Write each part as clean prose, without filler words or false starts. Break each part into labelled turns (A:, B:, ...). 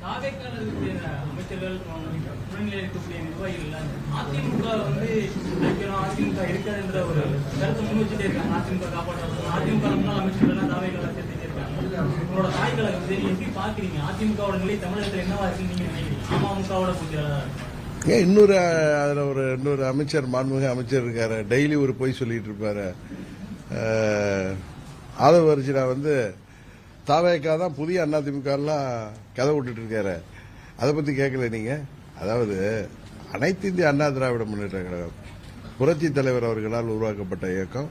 A: அமைச்சர்கள் துணைநிலை இருக்கக்கூடிய நிர்வாகிகள் அதிமுக வந்து அதிமுக இருக்காதுன்ற ஒரு கருத்தை முன் வச்சுட்டே இருக்காங்க. அதிமுக காப்பாற்ற அதிமுக முன்னாள் அமைச்சர்கள் தாவைகளை சேர்த்துட்டே இருக்காங்க. உங்களோட தாய் கழகத்தை எப்படி பாக்குறீங்க? அதிமுகவோட நிலை தமிழகத்தில் என்னவா இருக்குன்னு நீங்க நினைக்கிறீங்க? அமமுகவோட புதிய
B: இன்னொரு அதுல இன்னொரு அமைச்சர், மாண்புமிகு அமைச்சர் இருக்காரு, டெய்லி ஒரு பொய் சொல்லிட்டு இருப்பாரு. ஆதவ அர்ஜுனா வந்து தாவேக்கா தான் புதிய அதிமுக எல்லாம் கதை விட்டுட்டு இருக்காரு. அதை பத்தி கேட்கல நீங்க. அதாவது அனைத்து இந்திய அண்ணா திராவிட முன்னேற்ற கழகம் புரட்சி தலைவர் அவர்களால் உருவாக்கப்பட்ட இயக்கம்.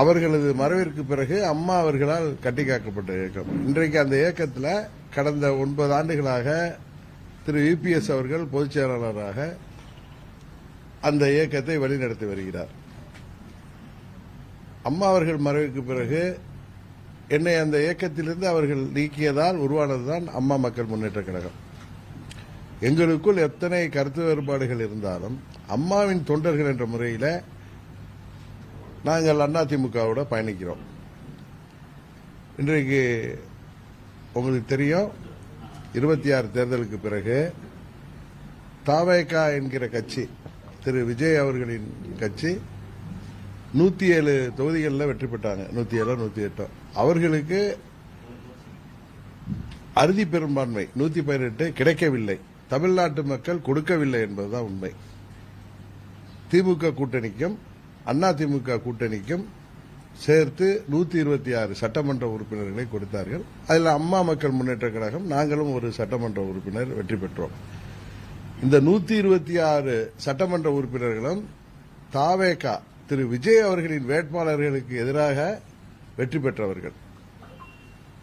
B: அவர்களது மறைவிற்கு பிறகு அம்மா அவர்களால் கட்டி காக்கப்பட்ட இயக்கம். இன்றைக்கு அந்த இயக்கத்தில் கடந்த 9 ஆண்டுகளாக திரு யுபிஎஸ் அவர்கள் பொதுச் செயலாளராக அந்த இயக்கத்தை வழிநடத்தி வருகிறார். அம்மா அவர்கள் மறைவுக்கு பிறகு என்னை அந்த இயக்கத்திலிருந்து அவர்கள் நீக்கியதால் உருவானதுதான் அம்மா மக்கள் முன்னேற்ற கழகம். எங்களுக்குள் எத்தனை கருத்து வேறுபாடுகள் இருந்தாலும் அம்மாவின் தொண்டர்கள் என்ற முறையில் நாங்கள் அதிமுகவோட பயணிக்கிறோம். இன்றைக்கு உங்களுக்கு தெரியும், 26 தேர்தலுக்கு பிறகு தாவேகா என்கிற கட்சி, திரு விஜய் அவர்களின் கட்சி 107 தொகுதிகளில் வெற்றி பெற்றாங்க. 107 108 அவர்களுக்கு அறுதி பெரும்பான்மை 118 கிடைக்கவில்லை. தமிழ்நாட்டு மக்கள் கொடுக்கவில்லை என்பதுதான் உண்மை. திமுக கூட்டணிக்கும் அதிமுக கூட்டணிக்கும் சேர்த்து 126 சட்டமன்ற உறுப்பினர்களை கொடுத்தார்கள். அதில் அம்மா மக்கள் முன்னேற்ற கழகம் நாங்களும் ஒரு சட்டமன்ற உறுப்பினர் வெற்றி பெற்றோம். இந்த 126 சட்டமன்ற உறுப்பினர்களும் தாவேகா திரு விஜய் அவர்களின் வேட்பாளர்களுக்கு எதிராக வெற்றி பெற்றவர்கள்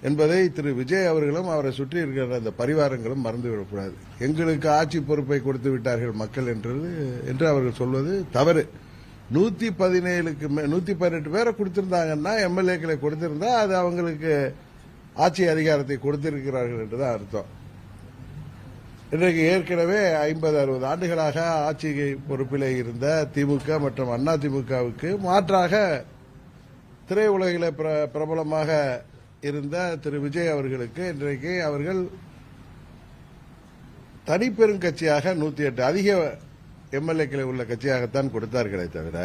B: என்பதை திரு விஜய் அவர்களும் அவரை சுற்றி இருக்கிற அந்த பரிவாரங்களும் மறந்துவிடக்கூடாது. எங்களுக்கு ஆட்சி பொறுப்பை கொடுத்து விட்டார்கள் மக்கள் என்று அவர்கள் சொல்வது தவறு. 118 பேரை கொடுத்திருந்தாங்கன்னா, எம்எல்ஏக்களை கொடுத்திருந்தா அது அவங்களுக்கு ஆட்சி அதிகாரத்தை கொடுத்திருக்கிறார்கள் என்றுதான் அர்த்தம். இன்றைக்கு ஏற்கனவே 50-60 ஆண்டுகளாக ஆட்சி பொறுப்பிலே இருந்த திமுக மற்றும் அதிமுகவுக்கு மாற்றாக திரையுலகில் பிரபலமாக இருந்த திரு விஜய் அவர்களுக்கு இன்றைக்கு அவர்கள் தனிப்பெரும் கட்சியாக 108 அதிக எம்எல்ஏக்களை உள்ள கட்சியாகத்தான் கொடுத்தார்களே தவிர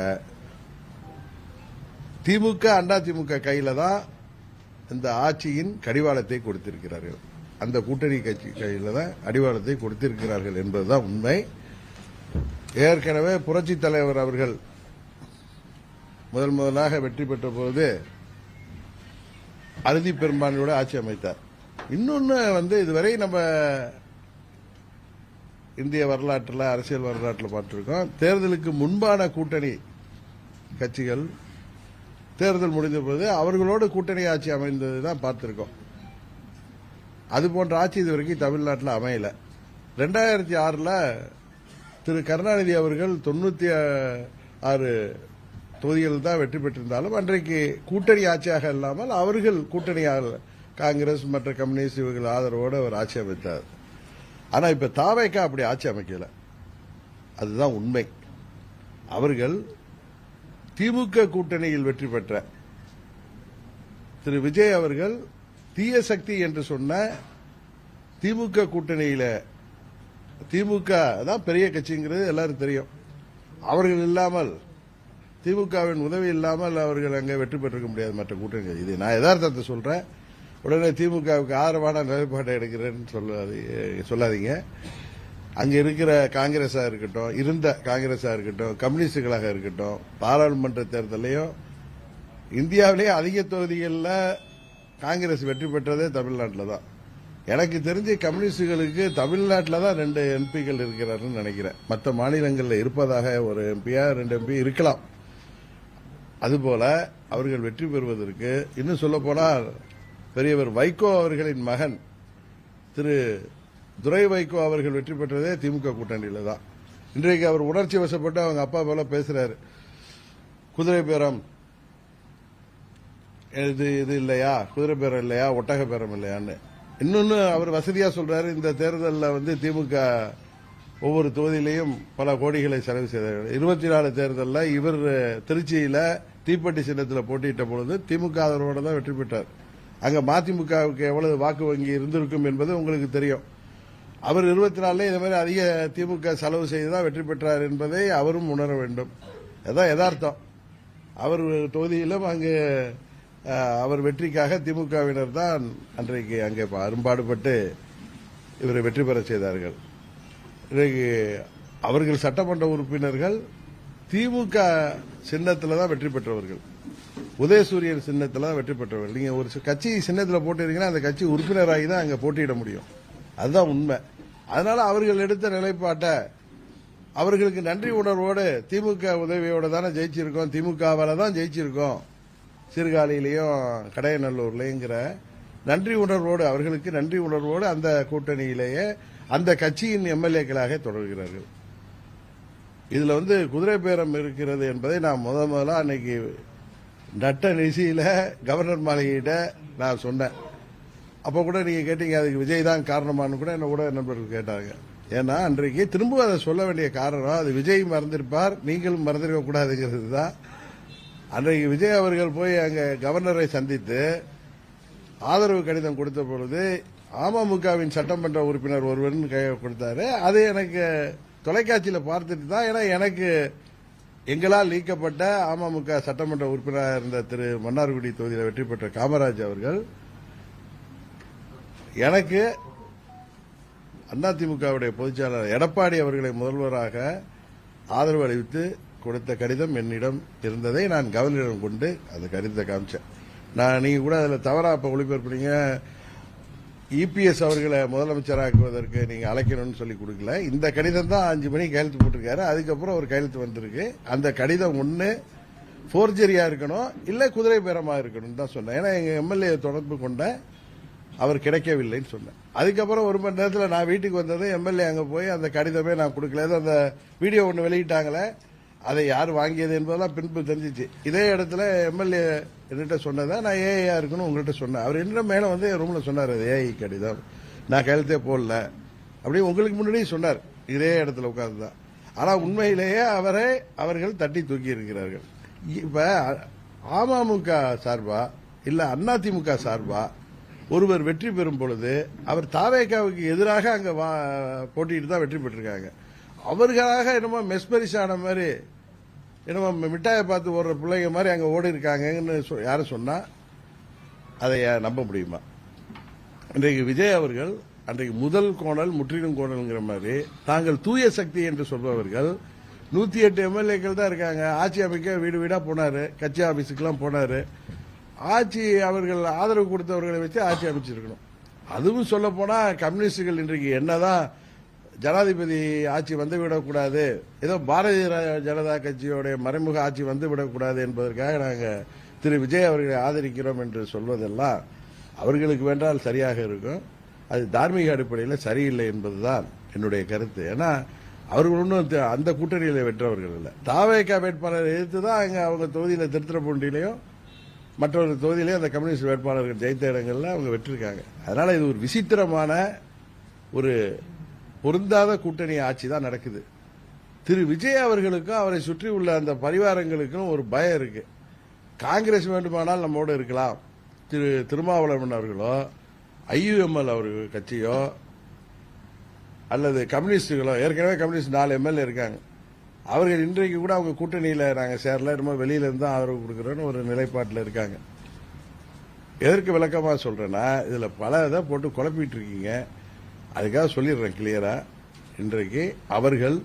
B: திமுக அதிமுக கையில தான் இந்த ஆட்சியின் கடிவாளத்தை கொடுத்திருக்கிறார்கள். அந்த கூட்டணி கட்சி கையில தான் அடிவாளத்தை கொடுத்திருக்கிறார்கள் என்பதுதான் உண்மை. ஏற்கனவே புரட்சி தலைவர் அவர்கள் முதலாக வெற்றி பெற்ற போது அறுதி பெரும்பான்மையோட ஆட்சி அமைத்தார். இன்னொன்னு இதுவரை நம்ம இந்திய வரலாற்றில், அரசியல் வரலாற்றில் பார்த்திருக்கோம். தேர்தலுக்கு முன்பான கூட்டணி கட்சிகள் தேர்தல் முடிந்த போது அவர்களோடு கூட்டணி ஆட்சி அமைந்ததுதான் பார்த்திருக்கோம். அது போன்ற ஆட்சி இதுவரைக்கும் தமிழ்நாட்டில் அமையல. 2006 திரு கருணாநிதி அவர்கள் 96 தொகுதிகள் தான் வெற்றி பெற்றிருந்தாலும் அன்றைக்கு கூட்டணி ஆட்சியாக இல்லாமல் அவர்கள் கூட்டணியாக காங்கிரஸ் மற்ற கம்யூனிஸ்ட் இவர்கள் ஆதரவோடு அவர் ஆட்சி அமைத்தார். ஆனா இப்ப தாவேக்கா அப்படி ஆட்சி அமைக்கல. அதுதான் உண்மை. அவர்கள் திமுக கூட்டணியில் வெற்றி பெற்ற திரு விஜய் அவர்கள் தீய சக்தி என்று சொன்ன திமுக கூட்டணியில, திமுக தான் பெரிய கட்சிங்கிறது எல்லாரும் தெரியும். அவர்கள் இல்லாமல், திமுகவின் உதவி இல்லாமல் அவர்கள் அங்கே வெற்றி பெற்றிருக்க முடியாது மற்ற கூட்டணி. இது நான் யதார்த்தத்தை சொல்றேன். உடனே திமுகவுக்கு ஆதரவான நிலைப்பாடு எடுக்கிறேன்னு சொல்லாதீங்க. அங்க இருக்கிற காங்கிரஸா இருக்கட்டும், இருந்த காங்கிரஸா இருக்கட்டும், கம்யூனிஸ்டுகளாக இருக்கட்டும், பாராளுமன்ற தேர்தலையும் இந்தியாவிலேயே அதிக தொகுதிகளில் காங்கிரஸ் வெற்றி பெற்றதே தமிழ்நாட்டில் தான். எனக்கு தெரிஞ்சு கம்யூனிஸ்டுகளுக்கு தமிழ்நாட்டில் தான் 2 எம்பிக்கள் இருக்கிறார்கள் நினைக்கிறேன். மற்ற மாநிலங்களில் இருப்பதாக ஒரு எம்பியா 2 எம்பி இருக்கலாம். அதுபோல அவர்கள் வெற்றி பெறுவதற்கு, இன்னும் சொல்ல போனால் பெரியவர் வைகோ அவர்களின் மகன் திரு துரை வைகோ அவர்கள் வெற்றி பெற்றதே திமுக கூட்டணியில தான். இன்றைக்கு அவர் உணர்ச்சி வசப்பட்டு அவங்க அப்பா போல பேசுறாரு. குதிரை பேரம் இது இல்லையா, குதிரை பேரம் இல்லையா, ஒட்டக பேரம் இல்லையான்னு. இன்னொன்னு அவர் வசதியா சொல்றாரு, இந்த தேர்தலில் திமுக ஒவ்வொரு தொகுதியிலையும் பல கோடிகளை செலவு செய்தார். 24 தேர்தலில் இவர் திருச்சியில தீப்பெட்டி சின்னத்தில் போட்டியிட்ட பொழுது திமுக ஆதரவோடு தான் வெற்றி பெற்றார். அங்க மதிமுகவுக்கு எவ்வளவு வாக்கு வங்கி இருந்திருக்கும் என்பது உங்களுக்கு தெரியும். அவர் 24 இதே மாதிரி அதிக திமுக செலவு செய்துதான் வெற்றி பெற்றார் என்பதை அவரும் உணர வேண்டும். அதான் யதார்த்தம். அவர் தொகுதியிலும் அங்கு அவர் வெற்றிக்காக திமுகவினர் தான் அன்றைக்கு அங்கே அரும்பாடுபட்டு இவரை வெற்றி பெற செய்தார்கள். இன்றைக்கு அவர்கள் சட்டமன்ற உறுப்பினர்கள் திமுக சின்னத்தில் தான் வெற்றி பெற்றவர்கள், உதயசூரியன் சின்னத்தில் தான் வெற்றி பெற்றவர்கள். நீங்க ஒரு கட்சி சின்னத்தில் போட்டிருக்கீங்கன்னா அந்த கட்சி உறுப்பினராகி தான் அங்கே போட்டியிட முடியும். அதுதான் உண்மை. அதனால அவர்கள் எடுத்த நிலைப்பாட்டை அவர்களுக்கு நன்றி உணர்வோடு திமுக உதவியோட தானே ஜெயிச்சிருக்கோம், திமுகவால தான் ஜெயிச்சிருக்கோம் சீர்காழியிலையும் கடையநல்லூர்லங்கிற நன்றி உணர்வோடு, அவர்களுக்கு நன்றி உணர்வோடு அந்த கூட்டணியிலேயே அந்த கட்சியின் எம்எல்ஏக்களாக தொடர்கிறார்கள். இதுல குதிரை பேரம் இருக்கிறது என்பதை நான் முதல்ல அன்னைக்கு நட்ட நிசியில கவர்னர் மாளிகையிட்ட நான் சொன்னேன். அப்ப கூட நீங்க கேட்டீங்க அதுக்கு விஜய் தான் காரணமானு கூட என்ன கூட நண்பர்கள் கேட்டாங்க. ஏன்னா அன்றைக்கு திரும்ப அதை சொல்ல வேண்டிய காரணம் அது விஜய் மறந்திருப்பார், நீங்களும் மறந்திருக்க கூடாதுங்கிறது தான். அன்றைக்கு விஜய் அவர்கள் போய் அங்க கவர்னரை சந்தித்து ஆதரவு கடிதம் கொடுத்த பொழுது அமமுகவின் சட்டமன்ற உறுப்பினர் ஒருவர் கொடுத்தாரு. அது எனக்கு தொலைக்காட்சியில் பார்த்துட்டு தான், ஏன்னா எனக்கு எங்களால் நீக்கப்பட்ட அமமுக சட்டமன்ற உறுப்பினராக இருந்த திரு மன்னார்குடி தொகுதியில் வெற்றி பெற்ற காமராஜ் அவர்கள் எனக்கு அதிமுகவுடைய பொதுச்செயலாளர் எடப்பாடி அவர்களை முதல்வராக ஆதரவு அளித்து கொடுத்த கடிதம் என்னிடம் இருந்ததை நான் கவர்னரிடம் கொண்டு அந்த கடிதத்தை காமிச்சேன். நீங்க கூட அதில் தவறா இப்ப ஒளிபரப்புறீங்க, இபிஎஸ் அவர்களை முதலமைச்சராக்குவதற்கு நீங்க அழைக்கணும்னு சொல்லி கொடுக்கல. இந்த கடிதம் தான் 5 மணிக்கு கையெழுத்து போட்டிருக்காரு. அதுக்கப்புறம் ஒரு கையெழுத்து வந்திருக்கு. அந்த கடிதம் ஒண்ணு போர்ஜரியா இருக்கணும், இல்ல குதிரை பேரமா இருக்கணும் தான் சொன்னேன். ஏன்னா எங்க எம்எல்ஏ தொடர்பு கொண்ட அவர் கிடைக்கவில்லைன்னு சொன்னேன். அதுக்கப்புறம் 1 மணி நேரத்தில் நான் வீட்டுக்கு வந்தது, எம்எல்ஏ அங்க போய் அந்த கடிதமே நான் கொடுக்கல. அந்த வீடியோ ஒன்று வெளியிட்டாங்களே, அதை யார் வாங்கியது என்பதெல்லாம் பின்பு தெரிஞ்சிச்சு. இதே இடத்துல எம்எல்ஏ என்கிட்ட சொன்னதை நான் ஏஐயா இருக்குன்னு உங்கள்கிட்ட சொன்னேன். அவர் என்ன மேல என் ரூம்ல சொன்னார், அது ஏஐ கடிதம், நான் கையெழுத்தே போடல அப்படி உங்களுக்கு முன்னாடியே சொன்னார், இதே இடத்துல உட்கார்ந்துதான். ஆனா உண்மையிலேயே அவர்கள் தட்டி தூக்கி இருக்கிறார்கள். இப்ப அமமுக சார்பா இல்ல அதிமுக சார்பா ஒருவர் வெற்றி பெறும் பொழுது அவர் தாவேகாவுக்கு எதிராக அங்க போட்டிட்டு தான் வெற்றி பெற்றிருக்காங்க. அவர்களாக என்னமோ மெஸ்பரிஸ் ஆன மாதிரி, என்னமோ மிட்டாயை பார்த்து ஓடுற பிள்ளைங்க மாதிரி அங்க ஓடி இருக்காங்கன்னு யாரும் சொன்னா அதை நம்ப முடியுமா? இன்றைக்கு விஜய் அவர்கள் அன்றைக்கு முதல் கோணல் முற்றிலும் கோணல்ங்கிற மாதிரி தாங்கள் தூய சக்தி என்று சொல்பவர்கள் 108 எம்எல்ஏக்கள் தான் இருக்காங்க. ஆட்சி அமைக்க வீடு வீடா போனாரு, கட்சி ஆபீஸுக்கெல்லாம் போனாரு. ஆட்சி அவர்கள் ஆதரவு கொடுத்தவர்களை வச்சு ஆட்சி அமைச்சிருக்கணும். அதுவும் சொல்ல போனா கம்யூனிஸ்டுகள் இன்றைக்கு என்னதான் ஜனாதிபதி ஆட்சி வந்துவிடக்கூடாது, ஏதோ பாரதிய ஜனதா கட்சியோடைய மறைமுக ஆட்சி வந்துவிடக்கூடாது என்பதற்காக நாங்கள் திரு விஜய் அவர்களை ஆதரிக்கிறோம் என்று சொல்வதெல்லாம் அவர்களுக்கு வேண்டால் சரியாக இருக்கும். அது தார்மீக அடிப்படையில் சரியில்லை என்பதுதான் என்னுடைய கருத்து. ஏன்னா அவர்கள் ஒன்றும் அந்த கூட்டணியில் வெற்றவர்கள் இல்லை. தாவேகா வேட்பாளரை எதிர்த்து தான் அவங்க தொகுதியில் திருத்துறைப்பூண்டிலையும் மற்றொரு தொகுதியிலேயே அந்த கம்யூனிஸ்ட் வேட்பாளர்கள் ஜெயித்த இடங்கள்ல அவங்க வெற்றிருக்காங்க. அதனால இது ஒரு விசித்திரமான ஒரு பொருந்தாத கூட்டணி ஆட்சி தான் நடக்குது. திரு விஜய் அவர்களுக்கும் அவரை சுற்றி உள்ள அந்த பரிவாரங்களுக்கும் ஒரு பயம் இருக்கு. காங்கிரஸ் வேண்டுமானால் நம்மோடு இருக்கலாம், திரு திருமாவளவன் அவர்களோ ஐயுஎம்எல் அவர்கள் கட்சியோ அல்லது கம்யூனிஸ்டுகளோ, ஏற்கனவே கம்யூனிஸ்ட் 4 எம்எல்ஏ இருக்காங்க, அவர்கள் இன்றைக்கு கூட அவங்க கூட்டணியில நாங்க சேரல, நம்ம வெளியில இருந்து ஆதரவு கொடுக்கிறோன்னு ஒரு நிலைப்பாட்டில் இருக்காங்க. எதற்கு விளக்கமா சொல்றேன்னா, இதுல பல இதை போட்டு குழப்பிட்டு இருக்கீங்க. அதுக்காக சொல்லிடுறேன் கிளியரா. இன்றைக்கு அவர்கள்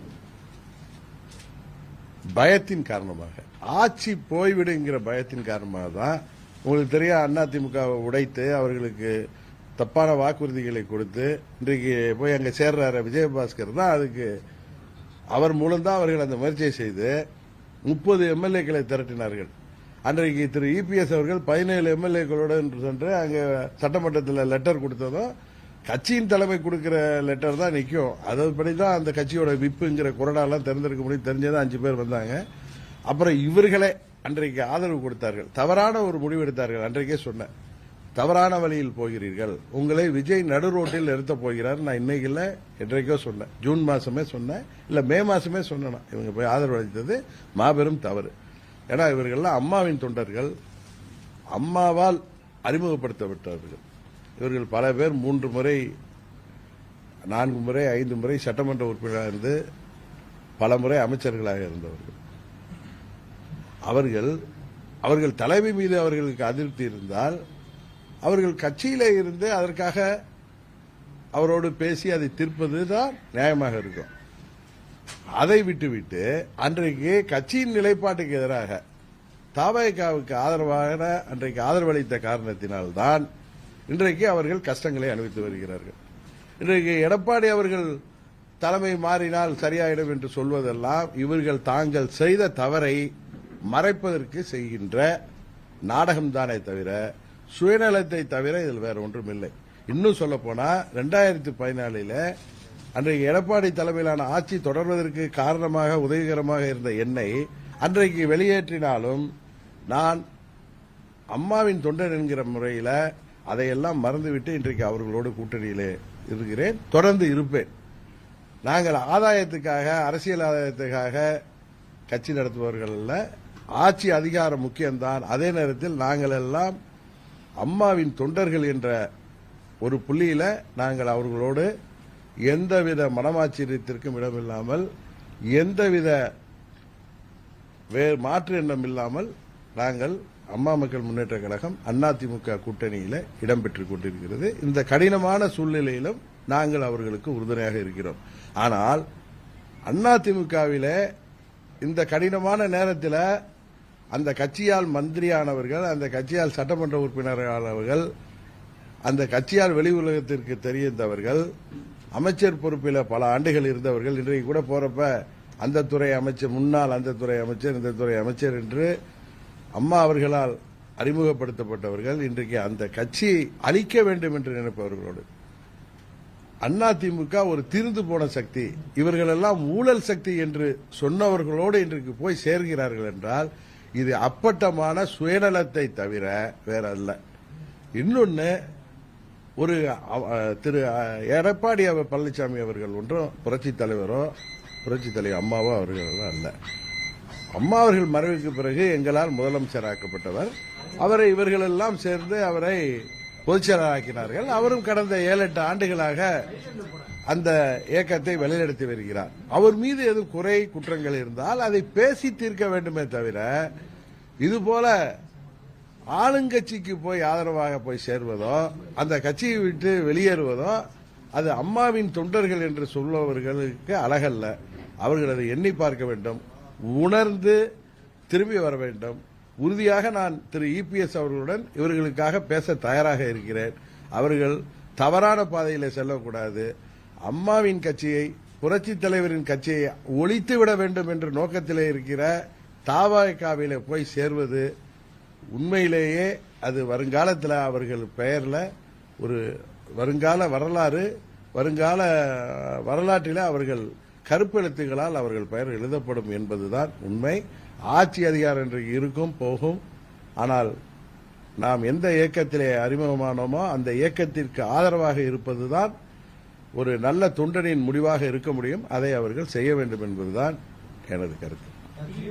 B: பயத்தின் காரணமாக, ஆட்சி போய்விடுங்கிற பயத்தின் காரணமாக தான், உங்களுக்கு தெரியும் அதிமுகவை உடைத்து அவர்களுக்கு தப்பான வாக்குறுதிகளை கொடுத்து இன்றைக்கு போய் அங்க சேர்றாரு விஜயபாஸ்கர் தான். அதுக்கு அவர் மூலம்தான் அவர்கள் அந்த முயற்சியை செய்து 30 எம்எல்ஏக்களை திரட்டினார்கள். அன்றைக்கு திரு இபிஎஸ் அவர்கள் 17 எம்எல்ஏக்களோடு சென்று அங்க சட்டமன்றத்தில் லெட்டர் கொடுத்ததும் கட்சியின் தலைமை கொடுக்கிற லெட்டர் தான் நிற்கும். அதுபடிதான் அந்த கட்சியோட விப்புங்கிற கொறடாலாம் திறந்திருக்க முடியும். தெரிஞ்சதான் 5 பேர் வந்தாங்க. அப்புறம் இவர்களே அன்றைக்கு ஆதரவு கொடுத்தார்கள். தவறான ஒரு முடிவு எடுத்தார்கள். அன்றைக்கே சொன்னேன், தவறான வழியில் போகிறீர்கள், உங்களை விஜய் நடு ரோட்டில் நிறுத்தப் போகிறார். நான் இன்னைக்கு இல்ல என்றைக்கோ சொன்னேன், ஜூன் மாசமே சொன்னேன், இல்ல மே மாசமே சொன்னேன். இவங்க போய் ஆதரவு அளித்தது மாபெரும் தவறு. ஏன்னா இவர்கள்லாம் அம்மாவின் தொண்டர்கள், அம்மாவால் அறிமுகப்படுத்தப்பட்டவர்கள். இவர்கள் பல பேர் 3 முறை 4 முறை 5 முறை சட்டமன்ற உறுப்பினராக இருந்து பல முறை அமைச்சர்களாக இருந்தவர்கள். அவர்கள் தலைமை மீது அவர்களுக்கு அதிருப்தி இருந்தால் அவர்கள் கட்சியிலே இருந்து அதற்காக அவரோடு பேசி அதை தீர்ப்பது தான் நியாயமாக இருக்கும். அதை விட்டுவிட்டு அன்றைக்கு கட்சியின் நிலைப்பாட்டுக்கு எதிராக தவேகாவுக்கு ஆதரவாக அன்றைக்கு ஆதரவளித்த காரணத்தினால்தான் இன்றைக்கு அவர்கள் கஷ்டங்களை அனுபவித்து வருகிறார்கள். இன்றைக்கு எடப்பாடி அவர்கள் தலைமை மாறினால் சரியாயிடும் என்று சொல்வதெல்லாம் இவர்கள் தாங்கள் செய்த தவறை மறைப்பதற்கு செய்கின்ற நாடகம்தானே தவிர சுயநலத்தை தவிர இதில் வேற ஒன்றும் இல்லை. இன்னும் சொல்ல போனா 2014 அன்றைக்கு எடப்பாடி தலைமையிலான ஆட்சி தொடர்வதற்கு காரணமாக உதவிகரமாக இருந்த என்னை அன்றைக்கு வெளியேற்றினாலும் நான் அம்மாவின் தொண்டன் என்கிற முறையில் அதையெல்லாம் மறந்துவிட்டு இன்றைக்கு அவர்களோடு கூட்டணியிலே இருக்கிறேன், தொடர்ந்து இருப்பேன். நாங்கள் ஆதாயத்துக்காக அரசியல் ஆதாயத்துக்காக கட்சி நடத்துபவர்கள் அல்ல. ஆட்சி அதிகாரம் முக்கியம்தான். அதே நேரத்தில் நாங்கள் எல்லாம் அம்மாவின் தொண்டர்கள் என்ற ஒரு புள்ளியில நாங்கள் அவர்களோடு எந்தவித மனமாச்சரியத்திற்கும் இடமில்லாமல் எந்தவித மாற்று எண்ணம் இல்லாமல் நாங்கள் அம்மா மக்கள் முன்னேற்ற கழகம் அதிமுக கூட்டணியில இடம்பெற்றுக் கொண்டிருக்கிறது. இந்த கடினமான சூழ்நிலையிலும் நாங்கள் அவர்களுக்கு உறுதுணையாக இருக்கிறோம். ஆனால் அதிமுகவில இந்த கடினமான நேரத்தில் அந்த கட்சியால் மந்திரியானவர்கள், அந்த கட்சியால் சட்டமன்ற உறுப்பினரானவர்கள், அந்த கட்சியால் வெளி உலகத்திற்கு தெரிந்தவர்கள், அமைச்சர் பொறுப்பில் பல ஆண்டுகள் இருந்தவர்கள், இன்றைக்கு கூட போறப்ப அந்த துறை அமைச்சர், முன்னாள் அந்த துறை அமைச்சர், இந்த துறை அமைச்சர் என்று அம்மா அவர்களால் அறிமுகப்படுத்தப்பட்டவர்கள் இன்றைக்கு அந்த கட்சியை அழிக்க வேண்டும் என்று நினைப்பவர்களோடு அதிமுக ஒரு தீர்ந்து போன சக்தி, இவர்கள் எல்லாம் ஊழல் சக்தி என்று சொன்னவர்களோடு இன்றைக்கு போய் சேர்கிறார்கள் என்றால் இது அப்பட்டமான சுயநலத்தை தவிர வேற அல்ல. இன்னொன்னு, ஒரு திரு எடப்பாடி பழனிசாமி அவர்கள் ஒன்றும் புரட்சி தலைவரோ புரட்சி தலைவர் அம்மாவோ அவர்கள் அல்ல. அம்மா அவர்கள் மறைவுக்கு பிறகு எங்களால் முதலமைச்சராக்கப்பட்டவர். அவரை இவர்கள் எல்லாம் சேர்ந்து அவரை பொதுச்செயலாளராக்கினார்கள். அவரும் கடந்த 7-8 ஆண்டுகளாக அந்த இயக்கத்தை வழிநடத்தி வருகிறார். அவர் மீது எதுவும் குறை குற்றங்கள் இருந்தால் அதை பேசி தீர்க்க வேண்டுமே தவிர இதுபோல ஆளுங்கட்சிக்கு போய் ஆதரவாக போய் சேர்வதோ அந்த கட்சியை விட்டு வெளியேறுவதோ அது அம்மாவின் தொண்டர்கள் என்று சொல்பவர்களுக்கு அழகல்ல. அவர்கள் அதை எண்ணி பார்க்க வேண்டும், உணர்ந்து திரும்பி வர வேண்டும். உறுதியாக நான் திரு இபிஎஸ் அவர்களுடன் இவர்களுக்காக பேச தயாராக இருக்கிறேன். அவர்கள் தவறான பாதையில் செல்லக்கூடாது. அம்மாவின் கட்சியை, புரட்சி தலைவரின் கட்சியை ஒழித்துவிட வேண்டும் என்ற நோக்கத்திலே இருக்கிற தவேகாவிலே போய் சேர்வது உண்மையிலேயே அது வருங்காலத்தில் அவர்கள் பெயர்ல ஒரு வருங்கால வரலாற்றில் அவர்கள் கருப்பெழுத்துகளால் அவர்கள் பெயர் எழுதப்படும் என்பதுதான் உண்மை. ஆட்சி அதிகாரம் இன்றைக்கு இருக்கும், போகும். ஆனால் நாம் எந்த இயக்கத்திலே அறிமுகமானோமோ அந்த இயக்கத்திற்கு ஆதரவாக இருப்பதுதான் ஒரு நல்ல தொண்டனின் முடிவாக இருக்க முடியும். அதை அவர்கள் செய்ய வேண்டும் என்பதுதான் எனது கருத்து.